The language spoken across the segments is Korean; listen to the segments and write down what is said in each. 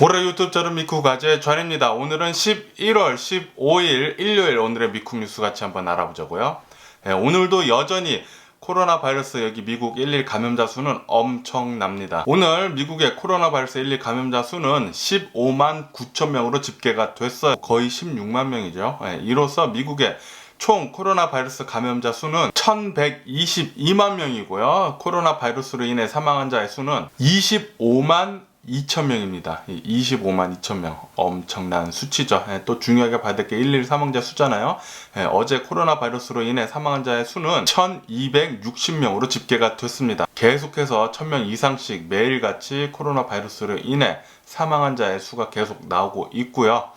올해 유튜브 저는 미쿡 가제 전입니다. 오늘은 11월 15일 일요일 오늘의 미쿡 뉴스 같이 한번 알아보자고요. 오늘도 여전히 코로나 바이러스 여기 미국 1일 감염자 수는 엄청납니다. 오늘 미국의 코로나 바이러스 1일 감염자 수는 15만 9천 명으로 집계가 됐어요. 거의 16만 명이죠. 이로써 미국의 총 코로나 바이러스 감염자 수는 1122만 명이고요. 코로나 바이러스로 인해 사망한 자의 수는 25만 2천 명입니다. 25만 2천 명. 엄청난 수치죠. 또 중요하게 봐야 될 게 1일 사망자 수잖아요. 어제 코로나 바이러스로 인해 사망한 자의 수는 1260명으로 집계가 됐습니다. 계속해서 1000명 이상씩 매일같이 코로나 바이러스로 인해 사망한 자의 수가 계속 나오고 있고요.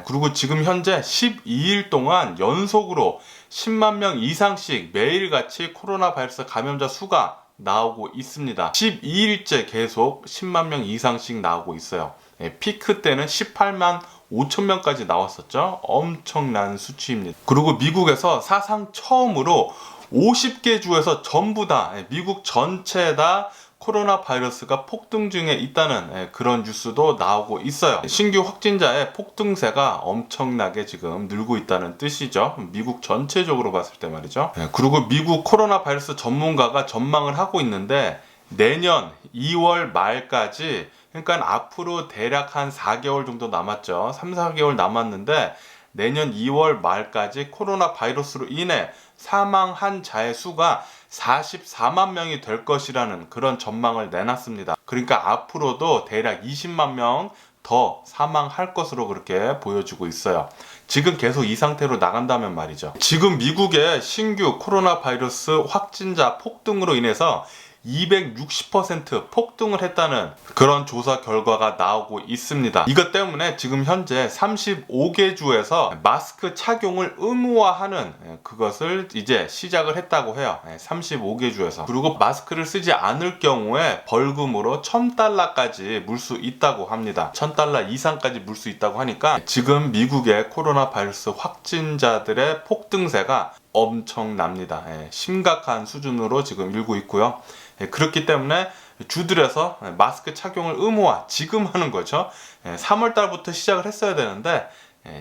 그리고 지금 현재 12일 동안 연속으로 10만 명 이상씩 매일같이 코로나 바이러스 감염자 수가 나오고 있습니다. 12일째 계속 10만 명 이상씩 나오고 있어요. 피크 때는 18만 5천 명까지 나왔었죠. 엄청난 수치입니다. 그리고 미국에서 사상 처음으로 50개 주에서 전부 다 미국 전체 다 코로나 바이러스가 폭등 중에 있다는 그런 뉴스도 나오고 있어요. 신규 확진자의 폭등세가 엄청나게 지금 늘고 있다는 뜻이죠. 미국 전체적으로 봤을 때 말이죠. 그리고 미국 코로나 바이러스 전문가가 전망을 하고 있는데 내년 2월 말까지, 그러니까 앞으로 대략 한 4개월 정도 남았죠. 3, 4개월 남았는데 내년 2월 말까지 코로나 바이러스로 인해 사망한 자의 수가 44만 명이 될 것이라는 그런 전망을 내놨습니다. 그러니까 앞으로도 대략 20만 명 더 사망할 것으로 그렇게 보여지고 있어요. 지금 계속 이 상태로 나간다면 말이죠. 지금 미국의 신규 코로나 바이러스 확진자 폭등으로 인해서 260% 폭등을 했다는 그런 조사 결과가 나오고 있습니다. 이것 때문에 지금 현재 35개 주에서 마스크 착용을 의무화하는 그것을 이제 시작을 했다고 해요. 35개 주에서. 그리고 마스크를 쓰지 않을 경우에 벌금으로 $1000까지 물 수 있다고 합니다. $1000 이상까지 물 수 있다고 하니까 지금 미국의 코로나 바이러스 확진자들의 폭등세가 엄청납니다. 심각한 수준으로 지금 일고 있고요. 그렇기 때문에 주들에서 마스크 착용을 의무화 지금 하는 거죠. 3월 달부터 시작을 했어야 되는데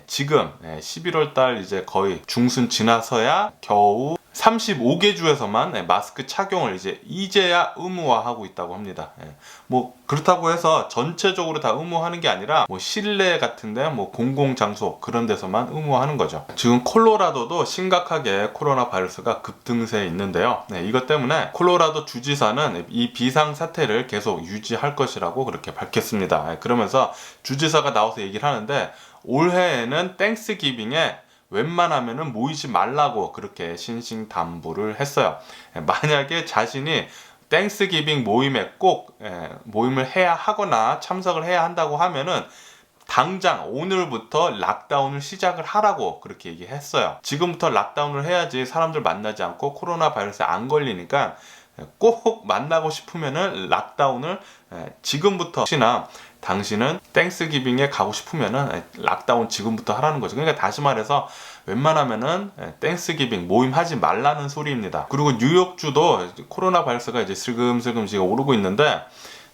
지금 11월 달 이제 거의 중순 지나서야 겨우 35개 주에서만 마스크 착용을 이제야 의무화하고 있다고 합니다. 뭐 그렇다고 해서 전체적으로 다 의무화하는 게 아니라 뭐 실내 같은데 뭐 공공장소 그런 데서만 의무화하는 거죠. 지금 콜로라도도 심각하게 코로나 바이러스가 급등세에 있는데요. 이것 때문에 콜로라도 주지사는 이 비상 사태를 계속 유지할 것이라고 그렇게 밝혔습니다. 그러면서 주지사가 나와서 얘기를 하는데 올해에는 땡스기빙에 웬만하면은 모이지 말라고 그렇게 신신당부를 했어요. 만약에 자신이 땡스기빙 모임에 꼭 모임을 해야 하거나 참석을 해야 한다고 하면은 당장 오늘부터 락다운을 시작을 하라고 그렇게 얘기했어요. 지금부터 락다운을 해야지 사람들 만나지 않고 코로나 바이러스에 안 걸리니까 꼭 만나고 싶으면은 락다운을 지금부터, 혹시나 당신은 땡스기빙에 가고 싶으면은 락다운 지금부터 하라는 거죠. 그러니까 다시 말해서 웬만하면은 땡스기빙 모임 하지 말라는 소리입니다. 그리고 뉴욕주도 코로나 바이러스가 이제 슬금슬금 지금 오르고 있는데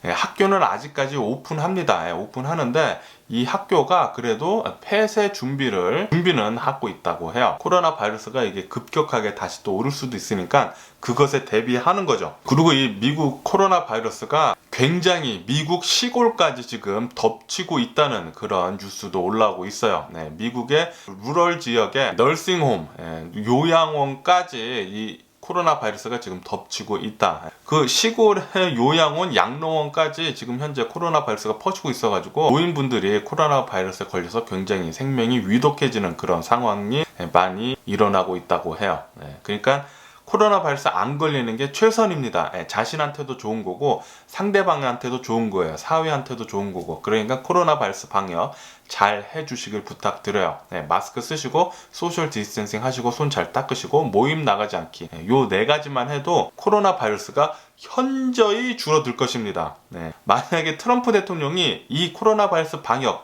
학교는 아직까지 오픈합니다. 오픈하는데 이 학교가 그래도 폐쇄 준비는 하고 있다고 해요. 코로나 바이러스가 이게 급격하게 다시 또 오를 수도 있으니까 그것에 대비하는 거죠. 그리고 이 미국 코로나 바이러스가 굉장히 미국 시골까지 지금 덮치고 있다는 그런 뉴스도 올라오고 있어요. 미국의 루럴 지역의 널싱홈, 요양원까지 이 코로나 바이러스가 지금 덮치고 있다. 그 시골의 요양원, 양로원까지 지금 현재 코로나 바이러스가 퍼지고 있어가지고 노인분들이 코로나 바이러스에 걸려서 굉장히 생명이 위독해지는 그런 상황이 많이 일어나고 있다고 해요. 그러니까 코로나 바이러스 안 걸리는 게 최선입니다. 자신한테도 좋은 거고 상대방한테도 좋은 거예요. 사회한테도 좋은 거고. 그러니까 코로나 바이러스 방역 잘 해주시길 부탁드려요. 마스크 쓰시고 소셜 디스턴싱 하시고 손 잘 닦으시고 모임 나가지 않기. 요 4가지만 해도 코로나 바이러스가 현저히 줄어들 것입니다. 만약에 트럼프 대통령이 이 코로나 바이러스 방역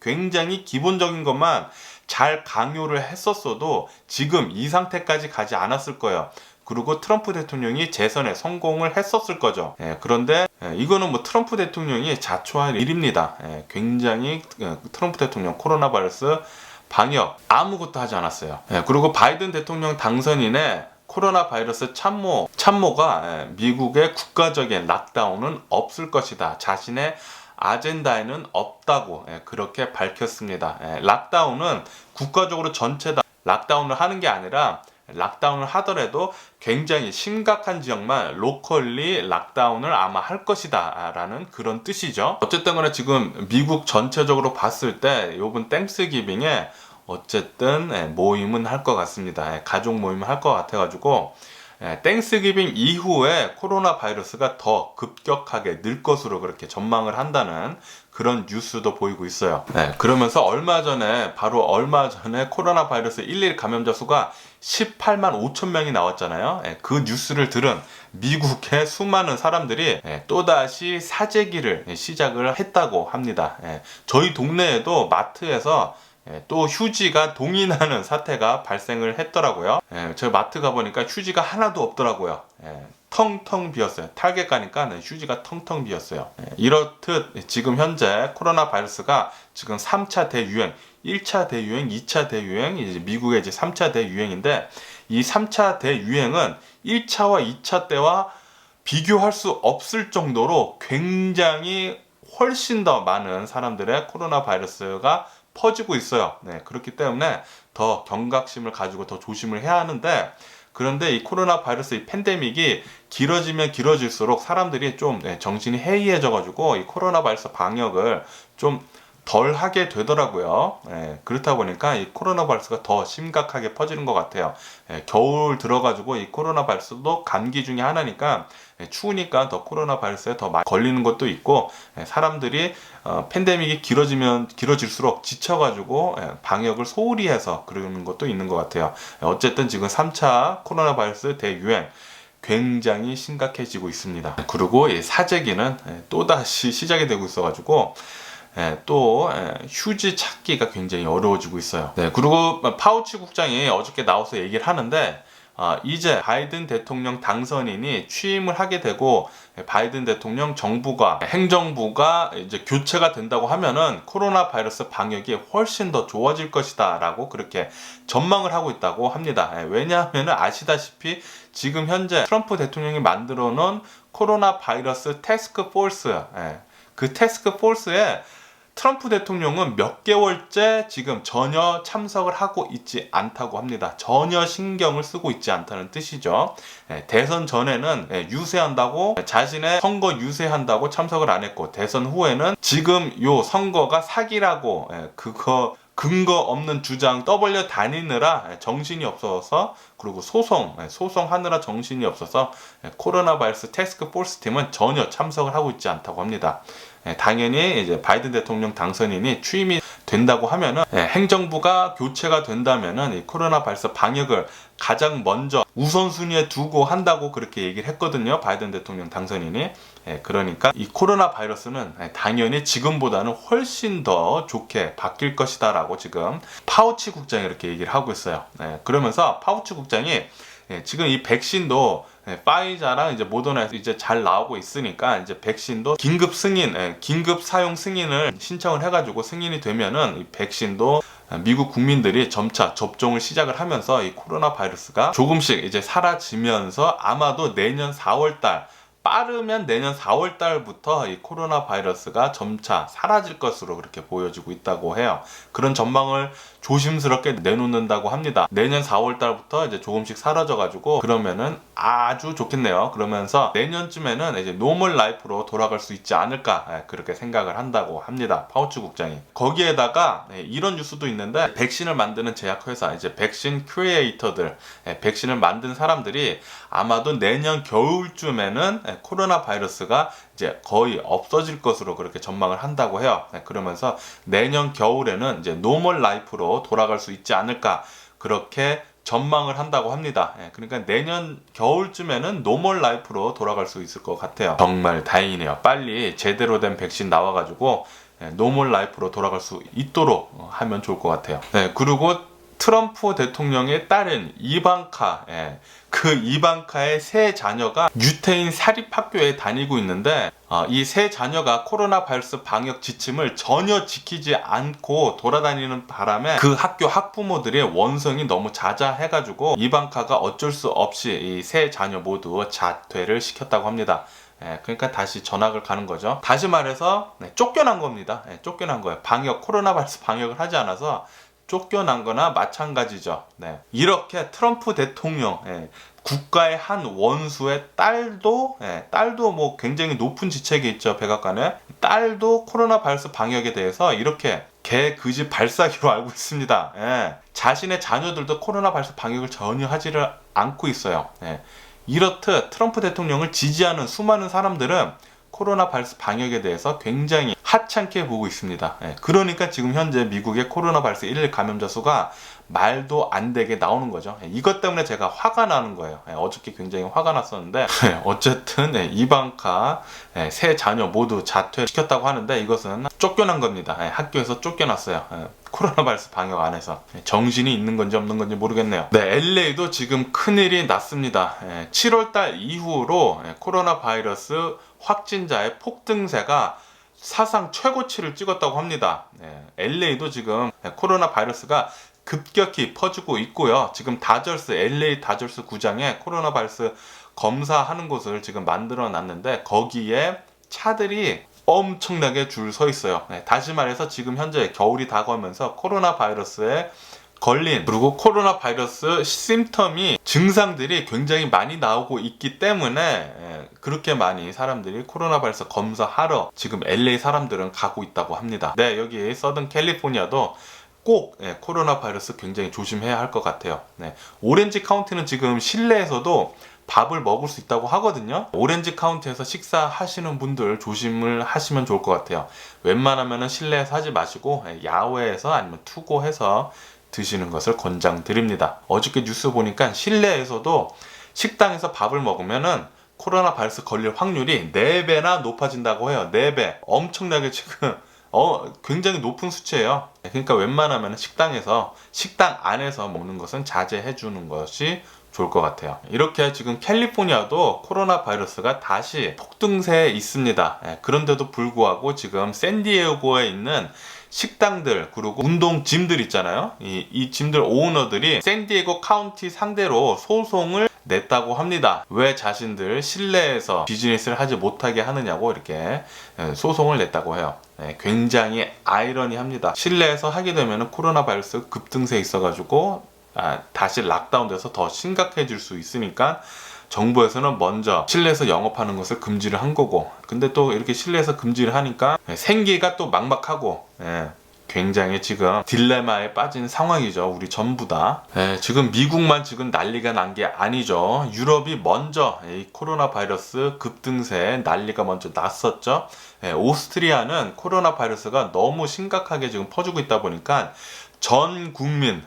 굉장히 기본적인 것만 잘 강요를 했었어도 지금 이 상태까지 가지 않았을 거예요. 그리고 트럼프 대통령이 재선에 성공을 했었을 거죠. 그런데 이거는 뭐 트럼프 대통령이 자초할 일입니다. 굉장히 트럼프 대통령 코로나 바이러스 방역 아무것도 하지 않았어요. 그리고 바이든 대통령 당선인의 코로나 바이러스 참모가 미국의 국가적인 락다운은 없을 것이다. 자신의 아젠다에는 없다고 그렇게 밝혔습니다. 락다운은 국가적으로 전체 다 락다운을 하는 게 아니라 락다운을 하더라도 굉장히 심각한 지역만 로컬리 락다운을 아마 할 것이다 라는 그런 뜻이죠. 어쨌든 간에 지금 미국 전체적으로 봤을 때 요번 땡스기빙에 어쨌든 모임은 할 것 같습니다. 가족 모임을 할 것 같아가지고 땡스기빙 이후에 코로나 바이러스가 더 급격하게 늘 것으로 그렇게 전망을 한다는 그런 뉴스도 보이고 있어요. 그러면서 바로 얼마 전에 코로나 바이러스 11 감염자 수가 18만 5천 명이 나왔잖아요. 그 뉴스를 들은 미국의 수많은 사람들이 또다시 사재기를 시작을 했다고 합니다. 저희 동네에도 마트에서 또 휴지가 동인하는 사태가 발생을 했더라고요. 제가 마트 가보니까 휴지가 하나도 없더라고요. 텅텅 비었어요. 타겟 가니까 휴지가 텅텅 비었어요. 이렇듯 지금 현재 코로나 바이러스가 지금 3차 대유행, 1차 대유행, 2차 대유행, 이제 미국의 이제 3차 대유행인데 이 3차 대유행은 1차와 2차 때와 비교할 수 없을 정도로 굉장히 훨씬 더 많은 사람들의 코로나 바이러스가 퍼지고 있어요. 그렇기 때문에 더 경각심을 가지고 더 조심을 해야 하는데, 그런데 이 코로나 바이러스 이 팬데믹이 길어지면 길어질수록 사람들이 좀 정신이 해이해져가지고 이 코로나 바이러스 방역을 좀 덜 하게 되더라고요. 그렇다 보니까 이 코로나 바이러스가 더 심각하게 퍼지는 것 같아요. 겨울 들어가지고 이 코로나 바이러스도 감기 중에 하나니까 추우니까 더 코로나 바이러스에 더 많이 걸리는 것도 있고, 사람들이 팬데믹이 길어지면 길어질수록 지쳐가지고 방역을 소홀히 해서 그러는 것도 있는 것 같아요. 어쨌든 지금 3차 코로나 바이러스 대유행 굉장히 심각해지고 있습니다. 그리고 이 사재기는 또다시 시작이 되고 있어가지고 또 휴지 찾기가 굉장히 어려워지고 있어요. 그리고 파우치 국장이 어저께 나와서 얘기를 하는데, 이제 바이든 대통령 당선인이 취임을 하게 되고 바이든 대통령 정부가 행정부가 이제 교체가 된다고 하면은 코로나 바이러스 방역이 훨씬 더 좋아질 것이다 라고 그렇게 전망을 하고 있다고 합니다. 왜냐하면 아시다시피 지금 현재 트럼프 대통령이 만들어 놓은 코로나 바이러스 태스크 포스, 그 태스크 포스에 트럼프 대통령은 몇 개월째 지금 전혀 참석을 하고 있지 않다고 합니다. 전혀 신경을 쓰고 있지 않다는 뜻이죠. 대선 전에는 유세한다고, 자신의 선거 유세한다고 참석을 안 했고, 대선 후에는 지금 요 선거가 사기라고 그거 근거 없는 주장 떠벌려 다니느라 정신이 없어서, 그리고 소송하느라 정신이 없어서 코로나 바이러스 태스크 포스 팀은 전혀 참석을 하고 있지 않다고 합니다. 당연히 이제 바이든 대통령 당선인이 취임이 된다고 하면은 행정부가 교체가 된다면은 이 코로나 바이러스 방역을 가장 먼저 우선순위에 두고 한다고 그렇게 얘기를 했거든요. 바이든 대통령 당선인이. 그러니까 이 코로나 바이러스는 당연히 지금보다는 훨씬 더 좋게 바뀔 것이다 라고 지금 파우치 국장이 이렇게 얘기를 하고 있어요. 그러면서 파우치 국장이 지금 이 백신도 파이자랑 이제 모더나에서 이제 잘 나오고 있으니까 이제 백신도 긴급 사용 승인을 신청을 해가지고 승인이 되면은 이 백신도 미국 국민들이 점차 접종을 시작을 하면서 이 코로나 바이러스가 조금씩 이제 사라지면서 아마도 내년 4월달, 빠르면 내년 4월 달부터 이 코로나 바이러스가 점차 사라질 것으로 그렇게 보여지고 있다고 해요. 그런 전망을 조심스럽게 내놓는다고 합니다. 내년 4월 달부터 이제 조금씩 사라져가지고 그러면은 아주 좋겠네요. 그러면서 내년쯤에는 이제 노멀 라이프로 돌아갈 수 있지 않을까 그렇게 생각을 한다고 합니다. 파우치 국장이. 거기에다가 이런 뉴스도 있는데, 백신을 만드는 제약회사, 이제 백신 크리에이터들, 백신을 만든 사람들이 아마도 내년 겨울쯤에는 코로나 바이러스가 이제 거의 없어질 것으로 그렇게 전망을 한다고 해요. 그러면서 내년 겨울에는 이제 노멀 라이프로 돌아갈 수 있지 않을까 그렇게 전망을 한다고 합니다. 그러니까 내년 겨울쯤에는 노멀 라이프로 돌아갈 수 있을 것 같아요. 정말 다행이네요. 빨리 제대로 된 백신 나와가지고 노멀 라이프로 돌아갈 수 있도록 하면 좋을 것 같아요. 그리고 트럼프 대통령의 딸인 이방카, 그 이방카의 세 자녀가 유태인 사립학교에 다니고 있는데 이 세 자녀가 코로나 바이러스 방역 지침을 전혀 지키지 않고 돌아다니는 바람에 그 학교 학부모들의 원성이 너무 자자해가지고 이방카가 어쩔 수 없이 이 세 자녀 모두 자퇴를 시켰다고 합니다. 그러니까 다시 전학을 가는 거죠. 다시 말해서 쫓겨난 겁니다. 쫓겨난 거예요. 코로나 바이러스 방역을 하지 않아서 쫓겨난 거나 마찬가지죠. 이렇게 트럼프 대통령, 국가의 한 원수의 딸도 뭐 굉장히 높은 지책이 있죠. 백악관에. 딸도 코로나 바이러스 방역에 대해서 이렇게 개그지 발사기로 알고 있습니다. 자신의 자녀들도 코로나 바이러스 방역을 전혀 하지를 않고 있어요. 이렇듯 트럼프 대통령을 지지하는 수많은 사람들은 코로나 바이러스 방역에 대해서 굉장히 하찮게 보고 있습니다. 그러니까 지금 현재 미국의 코로나 바이러스 1일 감염자 수가 말도 안 되게 나오는 거죠. 이것 때문에 제가 화가 나는 거예요. 어저께 굉장히 화가 났었는데 어쨌든 이방카 세 자녀 모두 자퇴시켰다고 하는데 이것은 쫓겨난 겁니다. 학교에서 쫓겨났어요. 코로나 바이러스 방역 안에서. 정신이 있는 건지 없는 건지 모르겠네요. LA도 지금 큰일이 났습니다. 7월달 이후로 코로나 바이러스 확진자의 폭등세가 사상 최고치를 찍었다고 합니다. LA도 지금 코로나 바이러스가 급격히 퍼지고 있고요. 지금 LA 다저스 구장에 코로나 바이러스 검사하는 곳을 지금 만들어 놨는데 거기에 차들이 엄청나게 줄 서 있어요. 다시 말해서 지금 현재 겨울이 다가오면서 코로나 바이러스에 걸린, 그리고 코로나 바이러스 심텀이 증상들이 굉장히 많이 나오고 있기 때문에 그렇게 많이 사람들이 코로나 바이러스 검사하러 지금 LA 사람들은 가고 있다고 합니다. 여기 서든 캘리포니아도 꼭 코로나 바이러스 굉장히 조심해야 할 것 같아요. 오렌지 카운티는 지금 실내에서도 밥을 먹을 수 있다고 하거든요. 오렌지 카운티에서 식사하시는 분들 조심을 하시면 좋을 것 같아요. 웬만하면 실내에서 하지 마시고 야외에서 아니면 투고해서 드시는 것을 권장드립니다. 어저께 뉴스 보니까 실내에서도 식당에서 밥을 먹으면은 코로나 바이러스 걸릴 확률이 4배나 높아진다고 해요. 4배. 엄청나게 지금 굉장히 높은 수치예요. 그러니까 웬만하면 식당 안에서 먹는 것은 자제해 주는 것이 좋을 것 같아요. 이렇게 지금 캘리포니아도 코로나 바이러스가 다시 폭등세에 있습니다. 그런데도 불구하고 지금 샌디에고에 있는 식당들 그리고 운동 짐들 있잖아요. 이 짐들 오너들이 샌디에고 카운티 상대로 소송을 냈다고 합니다. 왜 자신들 실내에서 비즈니스를 하지 못하게 하느냐고 이렇게 소송을 냈다고 해요. 굉장히 아이러니합니다. 실내에서 하게 되면 코로나 바이러스 급등세에 있어가지고 다시 락다운돼서 더 심각해질 수 있으니까 정부에서는 먼저 실내에서 영업하는 것을 금지를 한 거고, 근데 또 이렇게 실내에서 금지를 하니까 생기가 또 막막하고 굉장히 지금 딜레마에 빠진 상황이죠. 우리 전부 다. 지금 미국만 지금 난리가 난 게 아니죠. 유럽이 먼저 이 코로나 바이러스 급등세에 난리가 먼저 났었죠. 오스트리아는 코로나 바이러스가 너무 심각하게 지금 퍼지고 있다 보니까 전 국민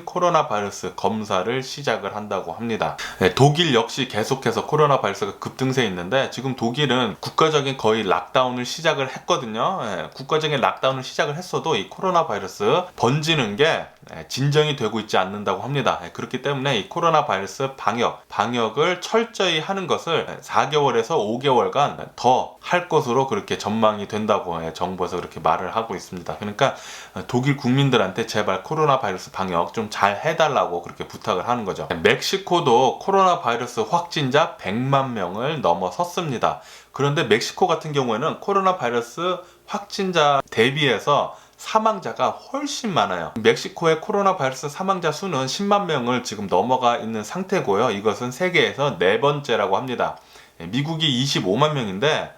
코로나 바이러스 검사를 시작을 한다고 합니다. 독일 역시 계속해서 코로나 바이러스가 급등세에 있는데 지금 독일은 국가적인 거의 락다운을 시작을 했거든요. 국가적인 락다운을 시작을 했어도 이 코로나 바이러스 번지는 게 진정이 되고 있지 않는다고 합니다. 그렇기 때문에 이 코로나 바이러스 방역을 철저히 하는 것을 4개월에서 5개월간 더 할 것으로 그렇게 전망이 된다고 정부에서 그렇게 말을 하고 있습니다. 그러니까 독일 국민들한테 제발 코로나 바이러스 방역 좀 잘 해달라고 그렇게 부탁을 하는 거죠. 멕시코도 코로나 바이러스 확진자 100만 명을 넘어섰습니다. 그런데 멕시코 같은 경우에는 코로나 바이러스 확진자 대비해서 사망자가 훨씬 많아요. 멕시코의 코로나 바이러스 사망자 수는 10만 명을 지금 넘어가 있는 상태고요. 이것은 세계에서 4번째라고 합니다. 미국이 25만 명인데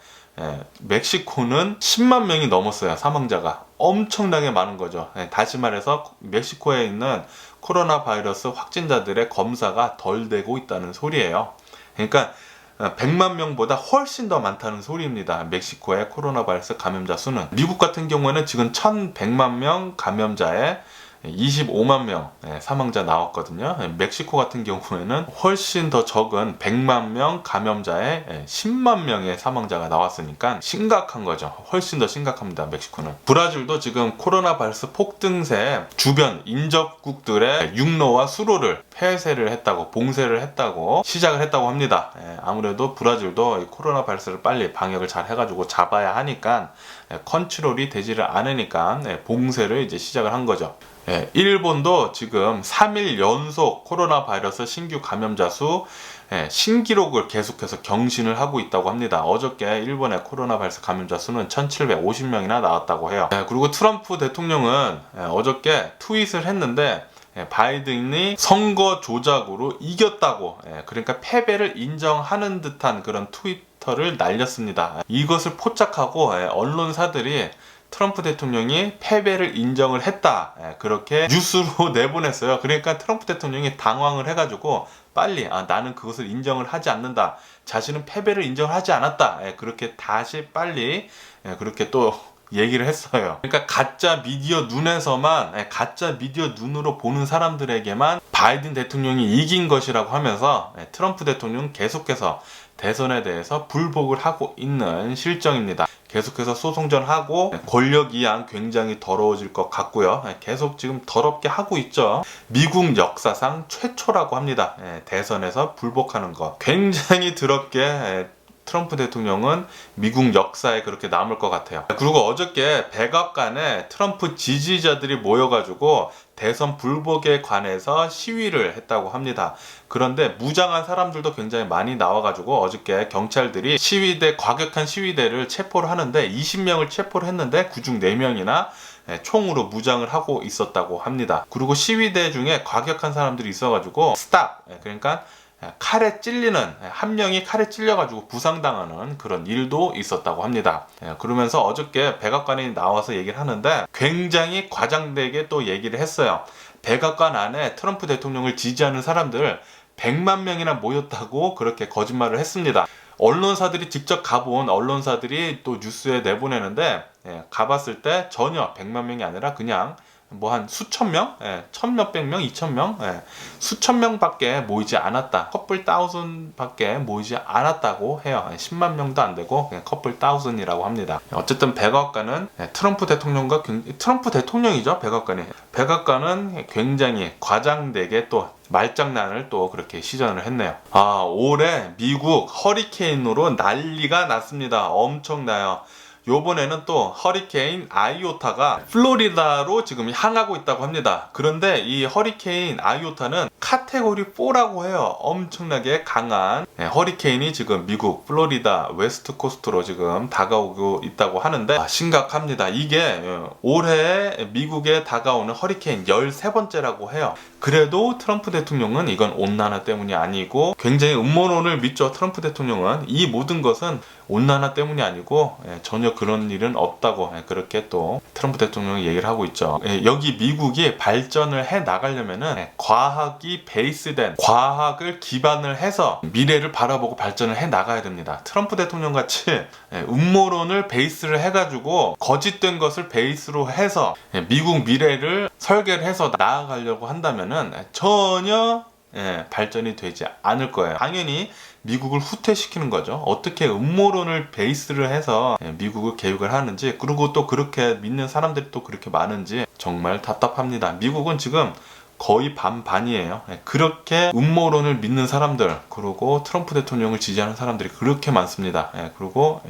멕시코는 10만 명이 넘었어요. 사망자가 엄청나게 많은 거죠. 다시 말해서 멕시코에 있는 코로나 바이러스 확진자들의 검사가 덜 되고 있다는 소리예요. 그러니까 100만 명보다 훨씬 더 많다는 소리입니다. 멕시코의 코로나 바이러스 감염자 수는. 미국 같은 경우에는 지금 1100만 명 감염자의 25만 명 사망자 나왔거든요. 멕시코 같은 경우에는 훨씬 더 적은 100만 명 감염자에 10만 명의 사망자가 나왔으니까 심각한 거죠. 훨씬 더 심각합니다. 멕시코는. 브라질도 지금 코로나 바이러스 폭등세 주변 인접국들의 육로와 수로를 폐쇄를 했다고, 봉쇄를 했다고, 시작을 했다고 합니다. 아무래도 브라질도 코로나 바이러스를 빨리 방역을 잘 해가지고 잡아야 하니까 컨트롤이 되지를 않으니까 봉쇄를 이제 시작을 한 거죠. 일본도 지금 3일 연속 코로나 바이러스 신규 감염자 수 신기록을 계속해서 경신을 하고 있다고 합니다. 어저께 일본의 코로나 바이러스 감염자 수는 1750명이나 나왔다고 해요. 그리고 트럼프 대통령은 어저께 트윗을 했는데 바이든이 선거 조작으로 이겼다고, 그러니까 패배를 인정하는 듯한 그런 트위터를 날렸습니다. 이것을 포착하고 언론사들이 트럼프 대통령이 패배를 인정을 했다, 그렇게 뉴스로 내보냈어요. 그러니까 트럼프 대통령이 당황을 해가지고 빨리 나는 그것을 인정을 하지 않는다, 자신은 패배를 인정하지 않았다, 그렇게 다시 빨리 그렇게 또 얘기를 했어요. 그러니까 가짜 미디어 눈에서만, 가짜 미디어 눈으로 보는 사람들에게만 바이든 대통령이 이긴 것이라고 하면서 트럼프 대통령은 계속해서 대선에 대해서 불복을 하고 있는 실정입니다. 계속해서 소송전하고 권력 이양 굉장히 더러워질 것 같고요. 계속 지금 더럽게 하고 있죠. 미국 역사상 최초라고 합니다. 대선에서 불복하는 거 굉장히 더럽게 트럼프 대통령은 미국 역사에 그렇게 남을 것 같아요. 그리고 어저께 백악관에 트럼프 지지자들이 모여가지고 대선 불복에 관해서 시위를 했다고 합니다. 그런데 무장한 사람들도 굉장히 많이 나와가지고 어저께 경찰들이 과격한 시위대를 체포를 하는데 20명을 체포를 했는데 그중 4명이나 총으로 무장을 하고 있었다고 합니다. 그리고 시위대 중에 과격한 사람들이 있어가지고 스탑, 그러니까 칼에 찔리는, 한 명이 칼에 찔려가지고 부상당하는 그런 일도 있었다고 합니다. 그러면서 어저께 백악관에 나와서 얘기를 하는데 굉장히 과장되게 또 얘기를 했어요. 백악관 안에 트럼프 대통령을 지지하는 사람들 100만 명이나 모였다고 그렇게 거짓말을 했습니다. 언론사들이 직접 가본 언론사들이 또 뉴스에 내보내는데 가봤을 때 전혀 100만 명이 아니라 그냥 뭐 한 수천 명? 1000몇백 명, 2000명? 수천 명밖에 모이지 않았다. 커플 다우슨 밖에 모이지 않았다고 해요. 10만 명도 안 되고 그냥 커플 다우슨이라고 합니다. 어쨌든 백악관은 트럼프 대통령이죠. 백악관은 굉장히 과장되게 또 말장난을 또 그렇게 시전을 했네요. 올해 미국 허리케인으로 난리가 났습니다. 엄청나요. 요번에는 또 허리케인 아이오타가 플로리다로 지금 향하고 있다고 합니다. 그런데 이 허리케인 아이오타는 카테고리 4라고 해요. 엄청나게 강한 허리케인이 지금 미국 플로리다 웨스트 코스트로 지금 다가오고 있다고 하는데 심각합니다. 이게 올해 미국에 다가오는 허리케인 13번째라고 해요. 그래도 트럼프 대통령은 이건 온난화 때문이 아니고 굉장히 음모론을 믿죠. 트럼프 대통령은 이 모든 것은 온난화 때문이 아니고 전혀 그런 일은 없다고 그렇게 또 트럼프 대통령이 얘기를 하고 있죠. 여기 미국이 발전을 해 나가려면은 과학이 베이스된, 과학을 기반을 해서 미래를 바라보고 발전을 해 나가야 됩니다. 트럼프 대통령 같이 음모론을 베이스를 해가지고 거짓된 것을 베이스로 해서 미국 미래를 설계를 해서 나아가려고 한다면은 전혀 발전이 되지 않을 거예요. 당연히 미국을 후퇴시키는 거죠. 어떻게 음모론을 베이스를 해서 미국을 개혁을 하는지, 그리고 또 그렇게 믿는 사람들이 또 그렇게 많은지 정말 답답합니다. 미국은 지금 거의 반반이에요. 그렇게 음모론을 믿는 사람들, 그리고 트럼프 대통령을 지지하는 사람들이 그렇게 많습니다. 그리고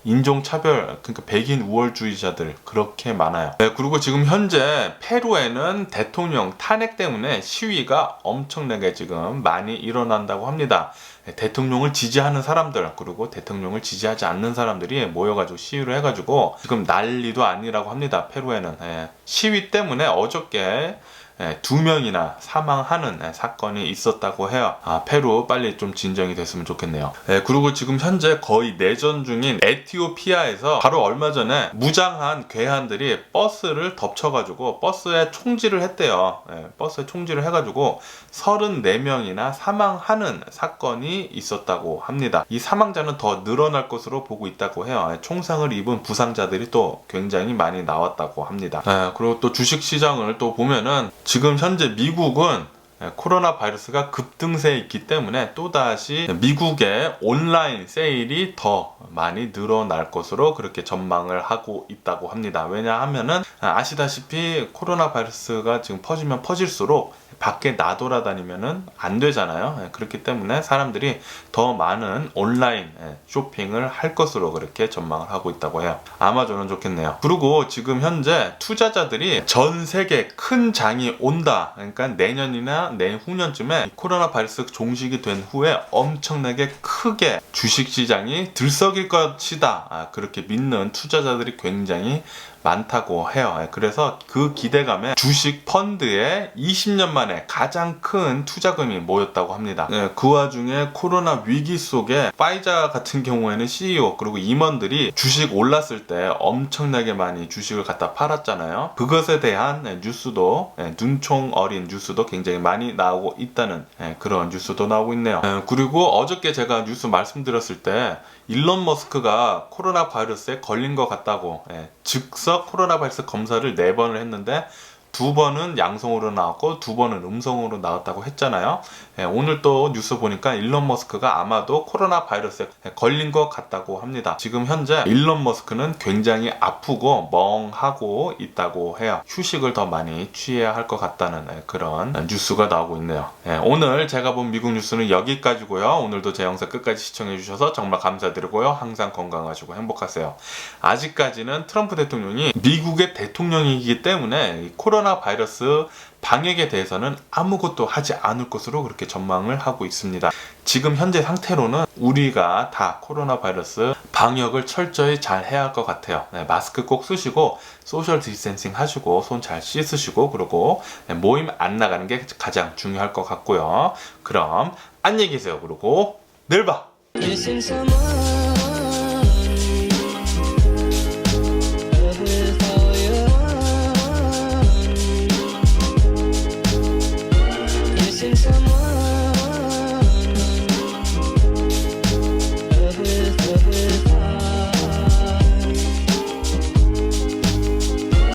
인종차별, 그러니까 백인 우월주의자들 그렇게 많아요. 그리고 지금 현재 페루에는 대통령 탄핵 때문에 시위가 엄청나게 지금 많이 일어난다고 합니다. 대통령을 지지하는 사람들, 그리고 대통령을 지지하지 않는 사람들이 모여가지고 시위를 해가지고 지금 난리도 아니라고 합니다. 페루에는 시위 때문에 어저께 2명이나 사망하는 사건이 있었다고 해요. 페루 빨리 좀 진정이 됐으면 좋겠네요. 그리고 지금 현재 거의 내전 중인 에티오피아에서 바로 얼마 전에 무장한 괴한들이 버스를 덮쳐가지고 버스에 총질을 했대요. 버스에 총질을 해가지고 34명이나 사망하는 사건이 있었다고 합니다. 이 사망자는 더 늘어날 것으로 보고 있다고 해요. 총상을 입은 부상자들이 또 굉장히 많이 나왔다고 합니다. 그리고 또 주식시장을 또 보면은 지금 현재 미국은 코로나 바이러스가 급등세에 있기 때문에 또다시 미국의 온라인 세일이 더 많이 늘어날 것으로 그렇게 전망을 하고 있다고 합니다. 왜냐하면은 아시다시피 코로나 바이러스가 지금 퍼지면 퍼질수록 밖에 나돌아다니면은 안 되잖아요. 그렇기 때문에 사람들이 더 많은 온라인 쇼핑을 할 것으로 그렇게 전망을 하고 있다고 해요. 아마존은 좋겠네요. 그리고 지금 현재 투자자들이 전 세계 큰 장이 온다, 그러니까 내년이나 내후년쯤에 코로나 바이러스 종식이 된 후에 엄청나게 크게 주식시장이 들썩일 것이다, 그렇게 믿는 투자자들이 굉장히 많다고 해요. 그래서 그 기대감에 주식 펀드에 20년 만에 가장 큰 투자금이 모였다고 합니다. 그 와중에 코로나 위기 속에 파이자 같은 경우에는 CEO 그리고 임원들이 주식 올랐을 때 엄청나게 많이 주식을 갖다 팔았잖아요. 그것에 대한 뉴스도, 눈총 어린 뉴스도 굉장히 많이 나오고 있다는 그런 뉴스도 나오고 있네요. 그리고 어저께 제가 뉴스 말씀드렸을 때 일론 머스크가 코로나 바이러스에 걸린 것 같다고, 즉석 코로나 바이러스 검사를 4번을 했는데 2번은 양성으로 나왔고 2번은 음성으로 나왔다고 했잖아요. 오늘 또 뉴스 보니까 일론 머스크가 아마도 코로나 바이러스에 걸린 것 같다고 합니다. 지금 현재 일론 머스크는 굉장히 아프고 멍하고 있다고 해요. 휴식을 더 많이 취해야 할 것 같다는 그런 뉴스가 나오고 있네요. 오늘 제가 본 미국 뉴스는 여기까지고요. 오늘도 제 영상 끝까지 시청해 주셔서 정말 감사드리고요. 항상 건강하시고 행복하세요. 아직까지는 트럼프 대통령이 미국의 대통령이기 때문에 코로나 바이러스 방역에 대해서는 아무것도 하지 않을 것으로 그렇게 전망을 하고 있습니다. 지금 현재 상태로는 우리가 다 코로나 바이러스 방역을 철저히 잘 해야 할 것 같아요. 마스크 꼭 쓰시고 소셜 디스텐싱 하시고 손 잘 씻으시고 그리고 모임 안 나가는 게 가장 중요할 것 같고요. 그럼 안녕히 계세요. 그리고 내일 봐.